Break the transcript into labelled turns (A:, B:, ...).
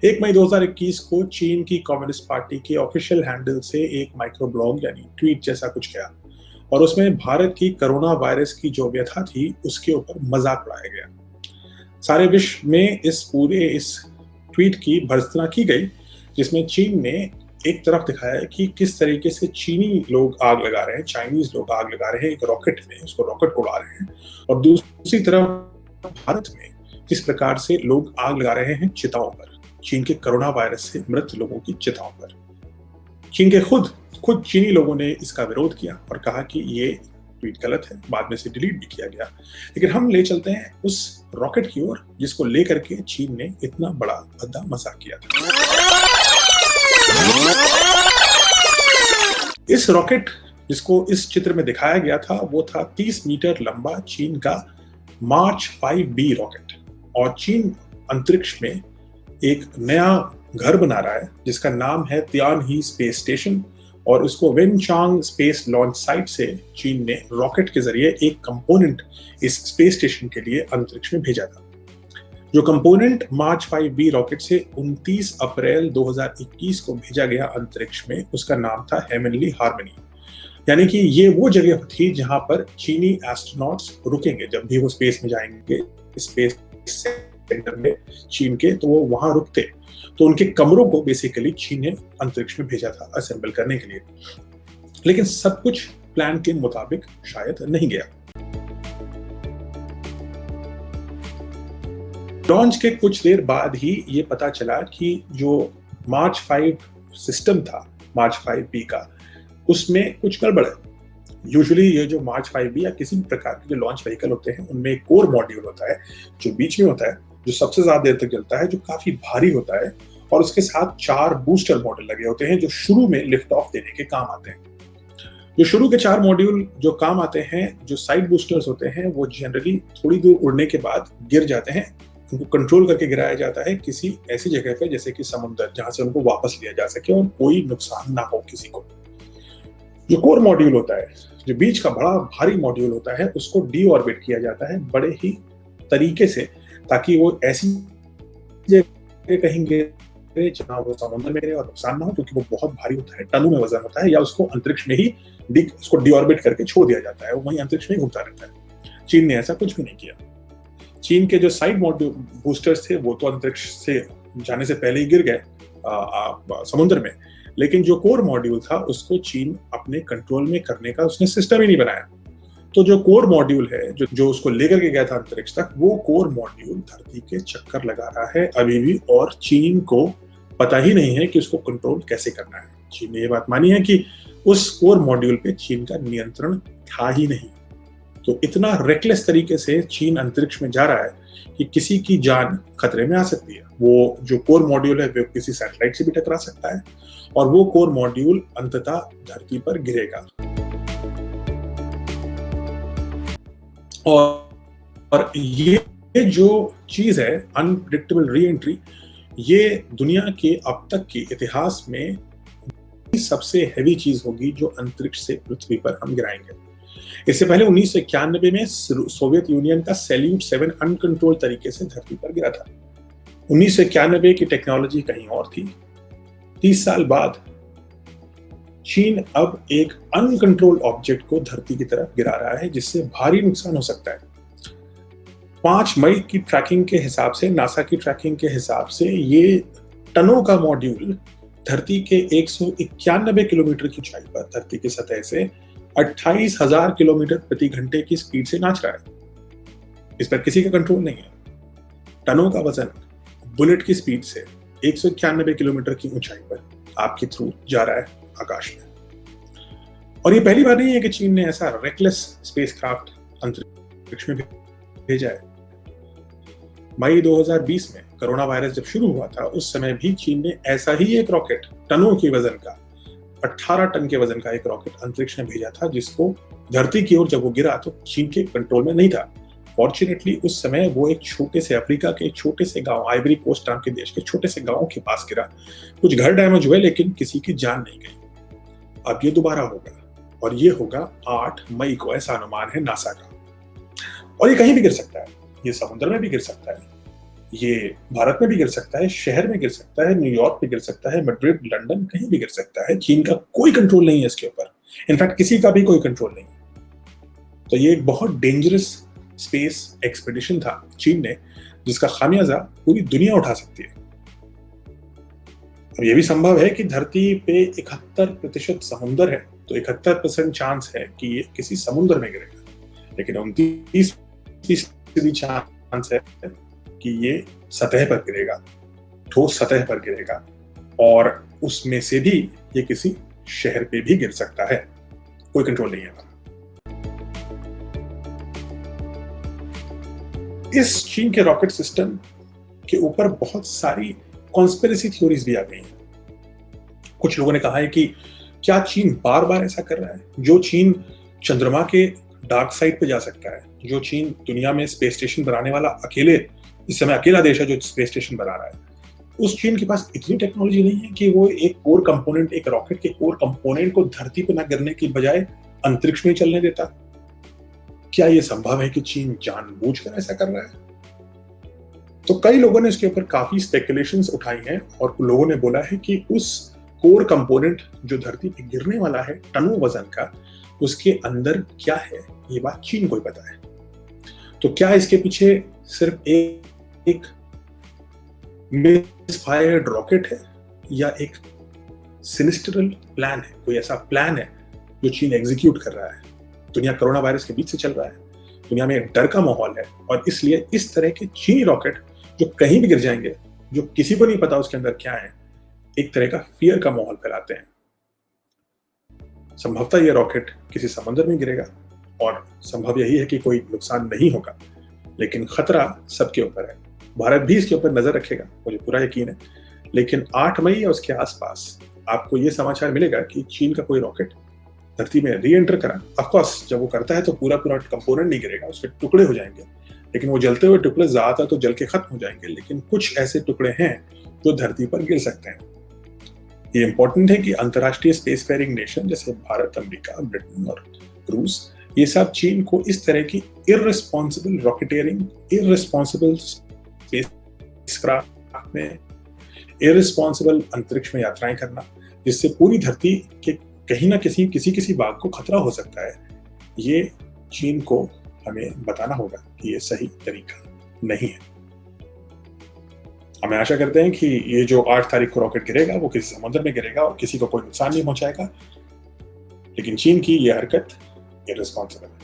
A: 1 मई 2021 को चीन की कम्युनिस्ट पार्टी के ऑफिशियल हैंडल से एक माइक्रो ब्लॉग यानी ट्वीट जैसा कुछ गया और उसमें भारत की कोरोना वायरस की जो व्यथा थी उसके ऊपर मजाक उड़ाया गया। सारे विश्व में इस ट्वीट की भर्त्सना की गई, जिसमें चीन ने एक तरफ दिखाया कि किस तरीके से चीनी लोग आग लगा रहे हैं, चाइनीज लोग आग लगा रहे हैं एक रॉकेट में, उसको रॉकेट को उड़ा रहे हैं, और दूसरी तरफ भारत में किस प्रकार से लोग आग लगा रहे हैं चिताओं पर, चीन के कोरोना वायरस से मृत लोगों की चिताओं पर। चीन के खुद चीनी लोगों ने इसका विरोध किया और कहा कि ये ट्वीट गलत है, बाद में से डिलीट भी किया गया। लेकिन हम ले चलते हैं उस रॉकेट की ओर जिसको लेकर के चीन ने इतना बड़ा भद्दा मजाक किया था। इस रॉकेट जिसको इस चित्र में दिखाया गया था वो था 30 मीटर लंबा चीन का मार्च 5B रॉकेट, और चीन अंतरिक्ष में एक नया घर बना रहा है जिसका नाम है तियानही स्पेस स्टेशन, और उसको वेनचांग स्पेस लॉन्च साइट से चीन ने रॉकेट के जरिए एक कंपोनेंट इस स्पेस स्टेशन के लिए अंतरिक्ष में भेजा था। जो कंपोनेंट मार्च 5B रॉकेट से 29 अप्रैल 2021 को भेजा गया अंतरिक्ष में, उसका नाम था हेवनली हार्मनी। यानी कि ये वो जगह थी जहां पर चीनी एस्ट्रोनॉट्स रुकेंगे जब भी वो स्पेस में जाएंगे, स्पेस सेंटर में चीन के, तो वो वहां रुकते। तो उनके कमरों को बेसिकली चीन ने अंतरिक्ष में भेजा था असेंबल करने के लिए। लेकिन सब कुछ प्लान के मुताबिक शायद नहीं गया। लॉन्च के कुछ देर बाद ही ये पता चला कि जो मार्च 5 सिस्टम था, मार्च 5B का, उसमें कुछ गड़बड़ है। यूजुअली ये जो मार्च 5B या किसी भी प्रकार के जो लॉन्च व्हीकल होते हैं उनमें एक कोर मॉड्यूल होता है जो बीच में होता है, जो सबसे ज्यादा देर तक चलता है, जो काफी भारी होता है, और उसके साथ 4 बूस्टर मॉड्यूल लगे होते हैं जो शुरू में लिफ्ट ऑफ देने के काम आते हैं। जो शुरू के 4 मॉड्यूल जो काम आते हैं, जो साइड बूस्टर्स होते हैं, वो जनरली थोड़ी दूर उड़ने के बाद गिर जाते हैं। उनको कंट्रोल करके गिराया जाता है किसी ऐसी जगह पे जैसे कि समुद्र, जहां से उनको वापस लिया जा सके और कोई नुकसान ना हो किसी को। जो कोर मॉड्यूल होता है, जो बीच का बड़ा भारी मॉड्यूल होता है, उसको डी ऑर्बिट किया जाता है बड़े ही तरीके से, ताकि वो ऐसी जगह कहीं गिरे जहां वो समुद्र में गिरे और नुकसान ना हो, क्योंकि वो बहुत भारी होता है, टनों में वजन होता है, या उसको अंतरिक्ष में ही उसको डी ऑर्बिट करके छोड़ दिया जाता है, वो वहीं अंतरिक्ष में घूमता रहता है। चीन ने ऐसा कुछ भी नहीं किया। चीन के जो साइड मॉड्यूल बूस्टर्स थे वो तो अंतरिक्ष से जाने से पहले ही गिर गए समुद्र में, लेकिन जो कोर मॉड्यूल था उसको चीन अपने कंट्रोल में करने का उसने सिस्टम ही नहीं बनाया। तो जो कोर मॉड्यूल है जो उसको लेकर के गया था अंतरिक्ष तक, वो कोर मॉड्यूल धरती के चक्कर लगा रहा है अभी भी, और चीन को पता ही नहीं है कि उसको कंट्रोल कैसे करना है। चीन ने ये बात मानी है कि उस कोर मॉड्यूल पे चीन का नियंत्रण था ही नहीं। तो इतना रेकलेस तरीके से चीन अंतरिक्ष में जा रहा है कि किसी की जान खतरे में आ सकती है। वो जो कोर मॉड्यूल है वो किसी सैटेलाइट से भी टकरा सकता है, और वो कोर मॉड्यूल अंततः धरती पर गिरेगा। और ये जो चीज है अनप्रेडिक्टेबल री एंट्री, ये दुनिया के अब तक के इतिहास में सबसे हैवी चीज होगी जो अंतरिक्ष से पृथ्वी पर हम गिराएंगे। इससे पहले 1991 में सोवियत यूनियन का सैल्यूट 7 अनकंट्रोल तरीके से धरती पर गिरा था। 1991 की टेक्नोलॉजी कहीं और थी। 30 साल बाद चीन अब एक अनकंट्रोल्ड ऑब्जेक्ट को धरती की तरफ गिरा रहा है, जिससे भारी नुकसान हो सकता है। 5 मई की ट्रैकिंग के हिसाब से, नासा की ट्रैकिंग के हिसाब से, ये टनों का मॉड्यूल धरती के 191 किलोमीटर की ऊंचाई पर धरती की सतह से 28,000 किलोमीटर प्रति घंटे की स्पीड से नाच रहा है। इस पर किसी का कंट्रोल नहीं है। टनों का वजन बुलेट की स्पीड से 191 किलोमीटर की ऊंचाई पर आपके थ्रू जा रहा है आकाश में। और ये पहली बार नहीं है कि चीन ने ऐसा रेकलेस स्पेसक्राफ्ट अंतरिक्ष में भेजा है। मई 2020 में कोरोना वायरस जब शुरू हुआ था, उस समय भी चीन ने ऐसा ही एक रॉकेट, टनों के वजन का, 18 टन के वजन का एक रॉकेट अंतरिक्ष में भेजा था, जिसको धरती की ओर जब वो गिरा तो चीन के कंट्रोल में नहीं था। फॉर्चुनेटली उस समय वो एक छोटे से अफ्रीका के एक छोटे से गांव, आइवरी कोस्ट नाम के देश के छोटे से गांव के पास गिरा। कुछ घर डैमेज हुए लेकिन किसी की जान नहीं गई। अब ये दोबारा होगा, और ये होगा 8 मई को, ऐसा अनुमान है नासा का। और ये कहीं भी गिर सकता है, ये समुद्र में भी गिर सकता है, ये भारत में भी गिर सकता है, शहर में गिर सकता है, न्यूयॉर्क में गिर सकता है, मैड्रिड, लंदन, कहीं भी गिर सकता है। चीन का कोई कंट्रोल नहीं है इसके ऊपर, इनफैक्ट किसी का भी कोई कंट्रोल नहीं। तो ये एक बहुत डेंजरस स्पेस एक्सपेडिशन था चीन ने, जिसका खामियाजा पूरी दुनिया उठा सकती है। अब ये भी संभव है कि धरती पे 71% समुद्र है, तो 71% चांस है कि ये किसी समुद्र में गिरेगा, लेकिन 29% चांस है कि ये सतह पर गिरेगा, ठोस सतह पर गिरेगा, और उसमें से भी ये किसी शहर पे भी गिर सकता है। कोई कंट्रोल नहीं है। इस चीन के रॉकेट सिस्टम के ऊपर बहुत सारी कॉन्स्पिरेसी थ्योरीज भी आ गई हैं। कुछ लोगों ने कहा है कि क्या चीन बार बार ऐसा कर रहा है? जो चीन चंद्रमा के डार्क साइड पे जा सकता है, जो चीन दुनिया में स्पेस स्टेशन बनाने वाला इस समय अकेला देश है जो स्पेस स्टेशन बना रहा है, उस चीन के पास इतनी टेक्नोलॉजी नहीं है कि वो एक कोर कंपोनेंट, एक रॉकेट के कोर कंपोनेंट को धरती पे ना गिरने की बजाय अंतरिक्ष में चलने देता? क्या ये संभव है कि चीन जानबूझकर ऐसा कर रहा है? तो कई लोगों ने इसके ऊपर काफी स्पेकुलेशंस उठाई हैं, और लोगों ने बोला है कि उस कोर कंपोनेंट जो धरती पे गिरने वाला है टनों वजन का, उसके अंदर क्या है, ये बात चीन को ही पता है। तो क्या इसके पीछे सिर्फ एक मिसफायर्ड रॉकेट है, या एक सिनिस्टरल प्लान है? कोई ऐसा प्लान है जो चीन एग्जीक्यूट कर रहा है? दुनिया कोरोना वायरस के बीच से चल रहा है, दुनिया में एक डर का माहौल है, और इसलिए इस तरह के चीनी रॉकेट जो कहीं भी गिर जाएंगे, जो किसी को नहीं पता उसके अंदर क्या है, एक तरह का फियर का माहौल फैलाते हैं। संभवतः ये रॉकेट किसी समुद्र में गिरेगा, और संभव यही है कि कोई नुकसान नहीं होगा, लेकिन खतरा सबके ऊपर है। भारत भी इसके ऊपर नजर रखेगा, मुझे पूरा यकीन है। लेकिन 8 मई या उसके आसपास आपको ये समाचार मिलेगा कि चीन का कोई रॉकेट धरती में री एंटर करा। ऑफ कोर्स जब वो करता है तो पूरा कंपोनेंट नहीं गिरेगा, उसके टुकड़े हो जाएंगे, लेकिन वो जलते हुए टुकड़े ज्यादा तो जल के खत्म हो जाएंगे, लेकिन कुछ ऐसे टुकड़े हैं जो धरती पर गिर सकते हैं। ये इंपॉर्टेंट है कि अंतरराष्ट्रीय स्पेस फेयरिंग नेशन जैसे भारत, अमेरिका, ब्रिटेन और रूस, ये सब चीन को इस तरह की इररिस्पॉन्सिबल रॉकेटियरिंग, इररिस्पॉन्सिबल स्पेसक्राफ्ट में, इररिस्पॉन्सिबल अंतरिक्ष में यात्राएं करना, जिससे पूरी धरती के कहीं ना किसी भाग को खतरा हो सकता है, ये चीन को हमें बताना होगा कि ये सही तरीका नहीं है। हमें आशा करते हैं कि ये जो 8 तारीख को रॉकेट गिरेगा वो किसी समुद्र में गिरेगा और किसी को कोई नुकसान नहीं पहुंचाएगा, लेकिन चीन की ये हरकत इररिस्पॉन्सिबल है।